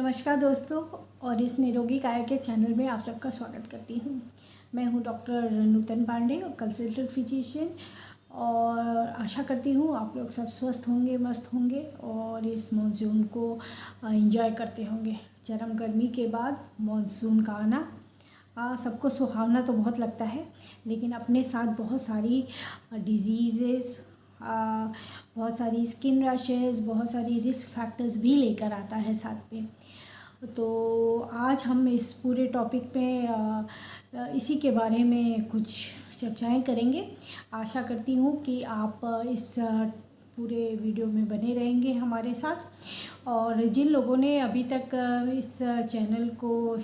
नमस्कार दोस्तों, और इस निरोगी काया के चैनल में आप सबका स्वागत करती हूँ। मैं हूँ डॉक्टर नूतन पांडे और कंसल्टेंट फिजिशियन, और आशा करती हूँ आप लोग सब स्वस्थ होंगे, मस्त होंगे और इस मानसून को एंजॉय करते होंगे। चरम गर्मी के बाद मानसून का आना सबको सुहावना तो बहुत लगता है, लेकिन अपने साथ बहुत सारी डिजीज़ेज़, बहुत सारी स्किन रैशेज़, बहुत सारी रिस्क फैक्टर्स भी लेकर आता है साथ में। तो आज हम इस पूरे टॉपिक पे इसी के बारे में कुछ चर्चाएं करेंगे। आशा करती हूँ कि आप इस पूरे वीडियो में बने रहेंगे हमारे साथ। और जिन लोगों ने अभी तक इस चैनल को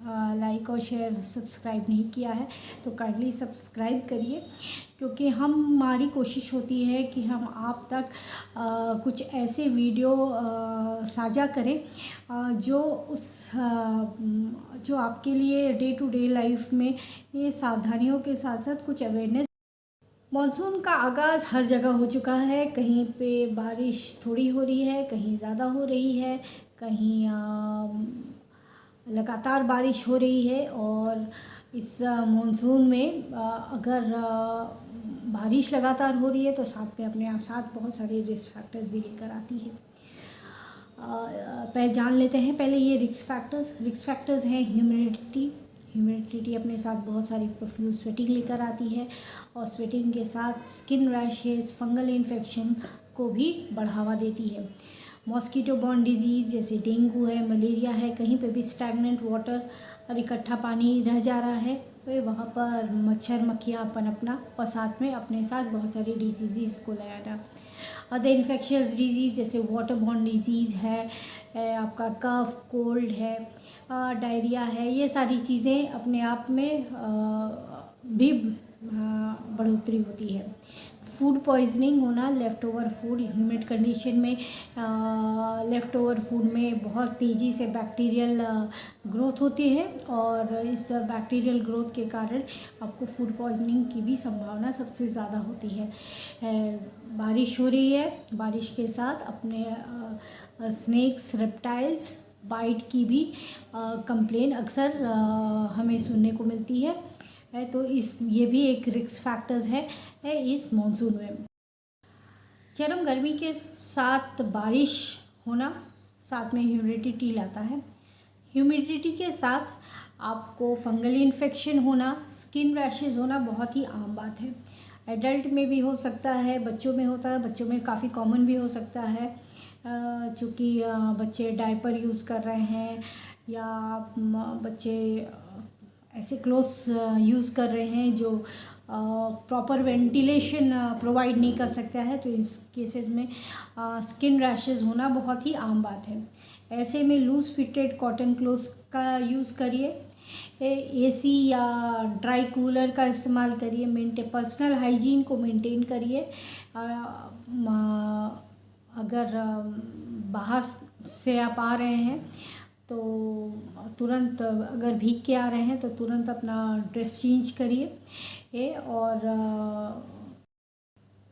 लाइक और शेयर सब्सक्राइब नहीं किया है तो काइंडली सब्सक्राइब करिए, क्योंकि हमारी कोशिश होती है कि हम आप तक कुछ ऐसे वीडियो साझा करें जो आपके लिए डे टू डे लाइफ में ये सावधानियों के साथ साथ कुछ अवेयरनेस। मॉनसून का आगाज़ हर जगह हो चुका है। कहीं पे बारिश थोड़ी हो रही है, कहीं ज़्यादा हो रही है, कहीं लगातार बारिश हो रही है। और इस मानसून में अगर बारिश लगातार हो रही है तो साथ में अपने साथ बहुत सारे रिस्क फैक्टर्स भी लेकर आती है। पहले जान लेते हैं पहले ये रिस्क फैक्टर्स हैं। ह्यूमिडिटी अपने साथ बहुत सारी प्रोफ्यूज स्वेटिंग लेकर आती है, और स्वेटिंग के साथ स्किन रैशेज, फंगल इन्फेक्शन को भी बढ़ावा देती है। मॉस्किटो बॉर्न डिजीज़ जैसे डेंगू है, मलेरिया है, कहीं पे भी स्टैगनेंट वाटर और इकट्ठा पानी रह जा रहा है तो वहाँ पर मच्छर मक्खियाँ पनपना और साथ में अपने साथ बहुत सारी डिजीज़ को ले आना। अदर इन्फेक्शियस डिजीज़ जैसे वाटर बॉर्न डिजीज़ है, आपका कफ, कोल्ड है, डायरिया है, ये सारी चीज़ें अपने आप में भी बढ़ोतरी होती है। फूड पॉइजनिंग होना, left over food, humid condition में लेफ़्ट ओवर फूड में बहुत तेज़ी से बैक्टीरियल ग्रोथ होती है, और इस बैक्टीरियल ग्रोथ के कारण आपको फूड पॉइजनिंग की भी संभावना सबसे ज़्यादा होती है। बारिश हो रही है, बारिश के साथ अपने स्नेक्स, रेप्टाइल्स बाइट की भी कंप्लेन अक्सर हमें सुनने को मिलती है। तो ये भी एक रिस्क फैक्टर्स है इस मॉनसून में। चरम गर्मी के साथ बारिश होना साथ में ह्यूमिडिटी लाता है। ह्यूमिडिटी के साथ आपको फंगल इन्फेक्शन होना, स्किन रैशेज होना बहुत ही आम बात है। एडल्ट में भी हो सकता है, बच्चों में होता है, बच्चों में काफ़ी कॉमन भी हो सकता है, चूँकि बच्चे डायपर यूज़ कर रहे हैं या बच्चे ऐसे क्लोथ्स यूज़ कर रहे हैं जो प्रॉपर वेंटिलेशन प्रोवाइड नहीं कर सकता है, तो इस केसेस में स्किन रैशेज होना बहुत ही आम बात है। ऐसे में लूज़ फिटेड कॉटन क्लोथ्स का यूज़ करिए, एसी या ड्राई कूलर का इस्तेमाल करिए, पर्सनल हाइजीन को मेंटेन करिए। अगर बाहर से आप आ रहे हैं तो तुरंत, अगर भीग के आ रहे हैं तो तुरंत अपना ड्रेस चेंज करिए। और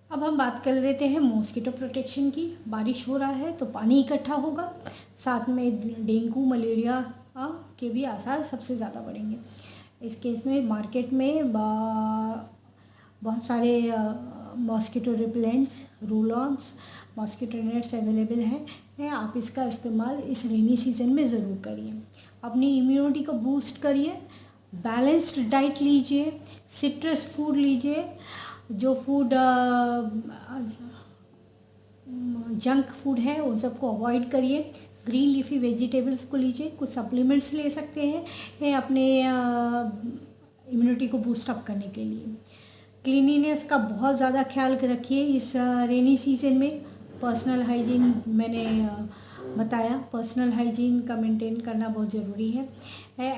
अब हम बात कर लेते हैं मॉस्किटो प्रोटेक्शन की। बारिश हो रहा है तो पानी इकट्ठा होगा, साथ में डेंगू, मलेरिया के भी आसार सबसे ज़्यादा बढ़ेंगे। इस केस में मार्केट में बहुत सारे mosquito repellents, roll ons, mosquito nets available हैं। आप इसका इस्तेमाल इस रेनी सीज़न में ज़रूर करिए। अपनी इम्यूनिटी को बूस्ट करिए, बैलेंस्ड डाइट लीजिए, सिट्रस फूड लीजिए। जो फूड जंक फूड है उन सबको अवॉइड करिए। ग्रीन लीफी वेजिटेबल्स को लीजिए। कुछ सप्लीमेंट्स ले सकते हैं अपने इम्यूनिटी को बूस्ट अप करने के लिए। क्लीनिनेस का बहुत ज़्यादा ख्याल रखिए इस रेनी सीज़न में। पर्सनल हाइजीन मैंने बताया, पर्सनल हाइजीन का मेंटेन करना बहुत ज़रूरी है।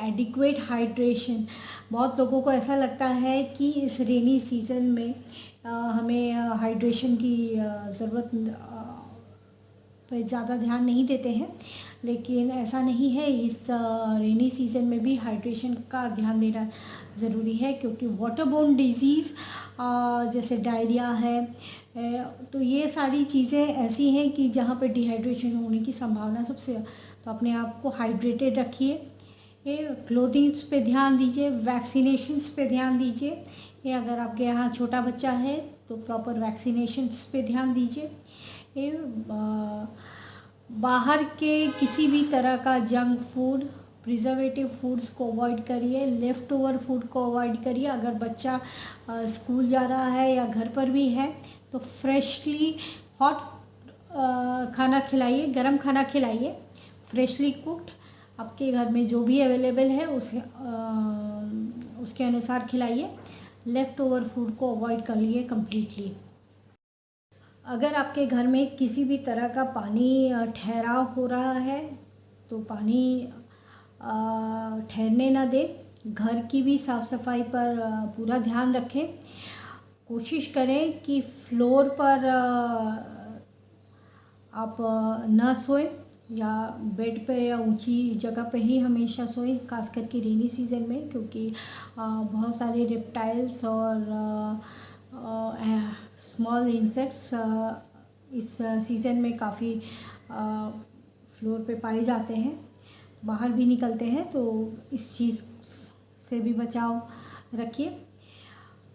एडिक्वेट हाइड्रेशन, बहुत लोगों को ऐसा लगता है कि इस रेनी सीज़न में हमें हाइड्रेशन की ज़रूरत पर ज़्यादा ध्यान नहीं देते हैं, लेकिन ऐसा नहीं है। इस रेनी सीज़न में भी हाइड्रेशन का ध्यान देना ज़रूरी है, क्योंकि वाटरबोर्न डिजीज़ जैसे डायरिया है, तो ये सारी चीज़ें ऐसी हैं कि जहाँ पे डिहाइड्रेशन होने की संभावना सबसे, तो अपने आप को हाइड्रेटेड रखिए। क्लोथिंग्स पे ध्यान दीजिए, वैक्सीनेशंस पे ध्यान दीजिए। ये अगर आपके यहाँ छोटा बच्चा है तो प्रॉपर वैक्सीनेशंस पे ध्यान दीजिए। ये बाहर के किसी भी तरह का जंक फूड, प्रिजर्वेटिव फूड्स को अवॉइड करिए, लेफ़्ट ओवर फूड को अवॉइड करिए। अगर बच्चा स्कूल जा रहा है या घर पर भी है तो फ्रेशली हॉट खाना खिलाइए, गरम खाना खिलाइए, फ्रेशली कुक्ड। आपके घर में जो भी अवेलेबल है उसके अनुसार खिलाइए। लेफ़्ट ओवर फूड को अवॉइड करिए कम्प्लीटली। अगर आपके घर में किसी भी तरह का पानी ठहराव हो रहा है तो पानी ठहरने ना दें। घर की भी साफ़ सफाई पर पूरा ध्यान रखें। कोशिश करें कि फ्लोर पर आप न सोएं या बेड पे या ऊंची जगह पे ही हमेशा सोएं, खास करके रेनी सीज़न में, क्योंकि बहुत सारे रेप्टाइल्स और स्मॉल इंसेक्ट्स इस सीज़न में काफ़ी फ्लोर पे पाए जाते हैं, बाहर भी निकलते हैं, तो इस चीज़ से भी बचाव रखिए।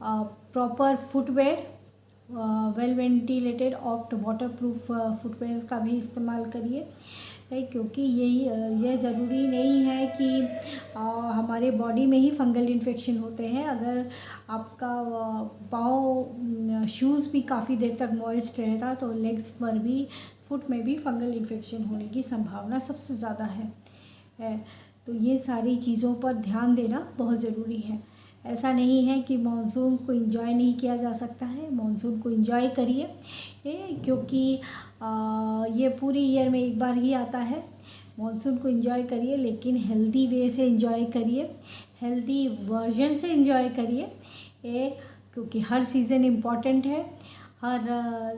प्रॉपर फुटवेयर, वेल वेंटिलेटेड और वाटरप्रूफ फुटवेयर का भी इस्तेमाल करिए, क्योंकि यह ज़रूरी नहीं है कि हमारे बॉडी में ही फंगल इन्फेक्शन होते हैं। अगर आपका पाँव शूज़ भी काफ़ी देर तक मॉइस्ट रहेगा तो लेग्स पर भी, फुट में भी फंगल इन्फेक्शन होने की संभावना सबसे ज़्यादा है। तो ये सारी चीज़ों पर ध्यान देना बहुत ज़रूरी है। ऐसा नहीं है कि मानसून को एंजॉय नहीं किया जा सकता है, मानसून को एंजॉय करिए, क्योंकि ये पूरी ईयर में एक बार ही आता है। मानसून को एंजॉय करिए, लेकिन हेल्दी वे से एंजॉय करिए, हेल्दी वर्जन से एंजॉय करिए, क्योंकि हर सीज़न इम्पॉर्टेंट है, हर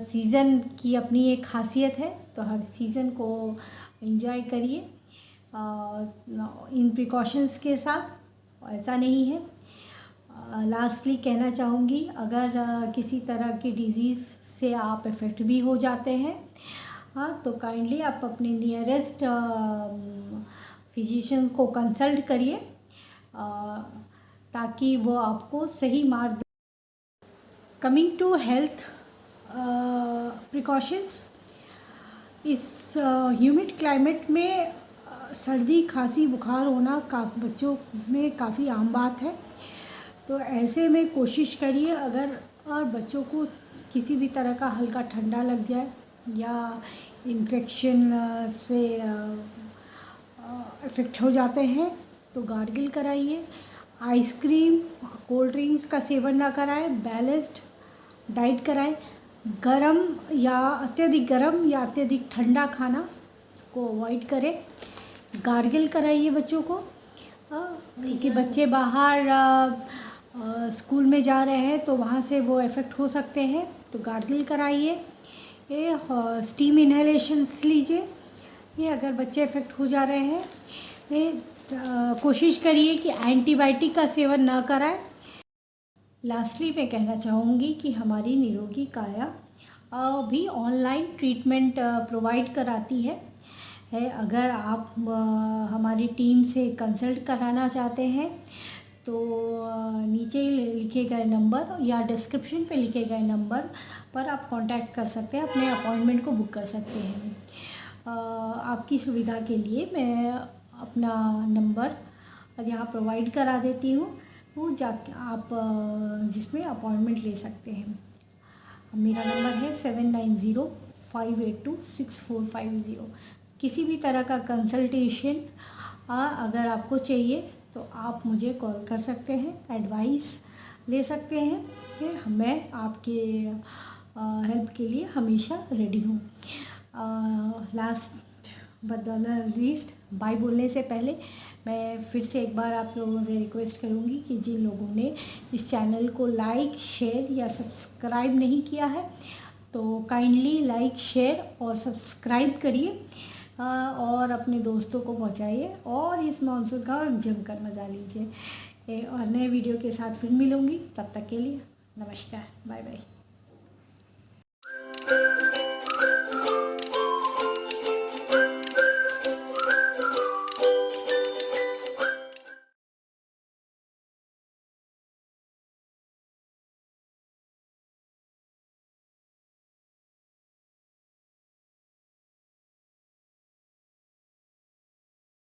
सीज़न की अपनी एक खासियत है, तो हर सीज़न को एंजॉय करिए इन प्रिकॉशंस के साथ। ऐसा नहीं है। लास्टली कहना चाहूँगी, अगर किसी तरह की डिज़ीज़ से आप इफ़ेक्ट भी हो जाते हैं, तो काइंडली आप अपने नियरेस्ट फिजिशियन को कंसल्ट करिए, ताकि वो आपको सही मार्ग। कमिंग टू हेल्थ प्रिकॉशंस, इस ह्यूमिड क्लाइमेट में सर्दी, खांसी, बुखार होना बच्चों में काफ़ी आम बात है। तो ऐसे में कोशिश करिए, अगर और बच्चों को किसी भी तरह का हल्का ठंडा लग जाए या इन्फेक्शन से इफ़ेक्ट हो जाते हैं तो गार्गल कराइए। आइसक्रीम, कोल्ड ड्रिंक्स का सेवन ना कराएं, बैलेंस्ड डाइट कराएं। अत्यधिक गर्म या अत्यधिक ठंडा खाना इसको अवॉइड करें। गार्गल कराइए बच्चों को, क्योंकि बच्चे बाहर स्कूल में जा रहे हैं तो वहाँ से वो इफ़ेक्ट हो सकते हैं, तो गार्गल कराइए। स्टीम इन्हेलेशंस लीजिए, ये अगर बच्चे इफ़ेक्ट हो जा रहे हैं। कोशिश करिए कि एंटीबायोटिक का सेवन ना कराएं। लास्टली मैं कहना चाहूँगी कि हमारी निरोगी काया भी ऑनलाइन ट्रीटमेंट प्रोवाइड कराती है। अगर आप हमारी टीम से कंसल्ट कराना चाहते हैं तो नीचे लिखे गए नंबर या डिस्क्रिप्शन पे लिखे गए नंबर पर आप कांटेक्ट कर सकते हैं, अपने अपॉइंटमेंट को बुक कर सकते हैं। आपकी सुविधा के लिए मैं अपना नंबर यहाँ प्रोवाइड करा देती हूँ, वो जाके आप जिसमें अपॉइंटमेंट ले सकते हैं। मेरा नंबर है 7905826450। किसी भी तरह का कंसल्टेशन अगर आपको चाहिए तो आप मुझे कॉल कर सकते हैं, एडवाइस ले सकते हैं। मैं आपके हेल्प के लिए हमेशा रेडी हूँ। Last but not least, bye बोलने से पहले मैं फिर से एक बार आप लोगों से रिक्वेस्ट करूँगी कि जिन लोगों ने इस चैनल को लाइक, शेयर या सब्सक्राइब नहीं किया है तो काइंडली लाइक, शेयर और सब्सक्राइब करिए और अपने दोस्तों को पहुंचाइए और इस मानसून का जमकर मज़ा लीजिए। और नए वीडियो के साथ फिर मिलूँगी, तब तक के लिए नमस्कार, बाय बाय।